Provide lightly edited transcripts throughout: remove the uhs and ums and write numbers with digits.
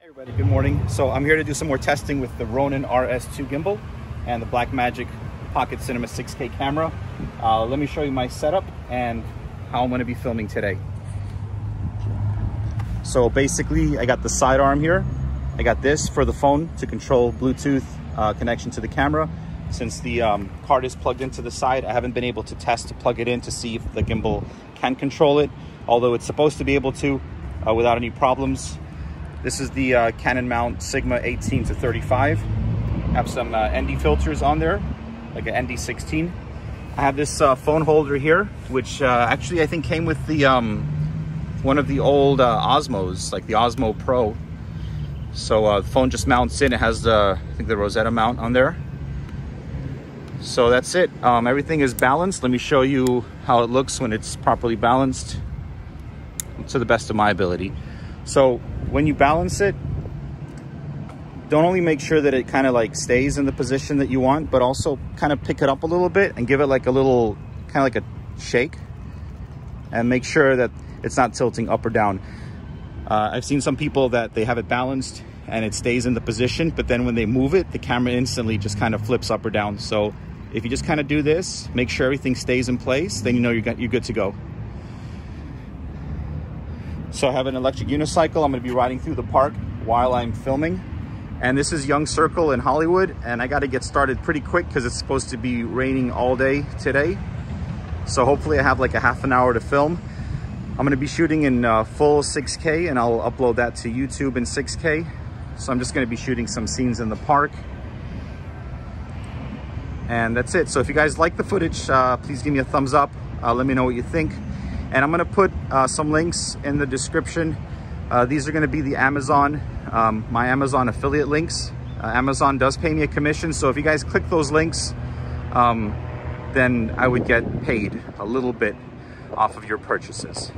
Hey everybody, good morning. So I'm here to do some more testing with the Ronin rs2 gimbal and the Blackmagic Pocket Cinema 6K camera. Let me show you my setup and how I'm going to be filming today. So basically I got the sidearm here. I got this for the phone to control Bluetooth connection to the camera. Since the card is plugged into the side, I haven't been able to test to plug it in to see if the gimbal can control it, although it's supposed to be able to without any problems. This is the Canon mount Sigma 18 to 35. Have some ND filters on there, like an ND16. I have this phone holder here, which actually I think came with the one of the old Osmos, like the Osmo Pro. So the phone just mounts in. It has the, I think, the Rosetta mount on there. So that's it. Everything is balanced. Let me show you how it looks when it's properly balanced to the best of my ability. So when you balance it, don't only make sure that it kind of like stays in the position that you want, but also kind of pick it up a little bit and give it like a little, kind of like a shake, and make sure that it's not tilting up or down. I've seen some people that they have it balanced and it stays in the position, but then when they move it, the camera instantly just kind of flips up or down. So if you just kind of do this, make sure everything stays in place, then you know you're good to go. So I have an electric unicycle. I'm going to be riding through the park while I'm filming. And this is Young Circle in Hollywood. And I got to get started pretty quick because it's supposed to be raining all day today. So hopefully I have like a half an hour to film. I'm going to be shooting in full 6K and I'll upload that to YouTube in 6K. So I'm just going to be shooting some scenes in the park. And that's it. So if you guys like the footage, please give me a thumbs up. Let me know what you think. And I'm going to put some links in the description. These are going to be the Amazon, my Amazon affiliate links. Amazon does pay me a commission. So if you guys click those links, then I would get paid a little bit off of your purchases.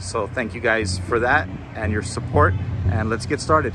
So thank you guys for that and your support. And let's get started.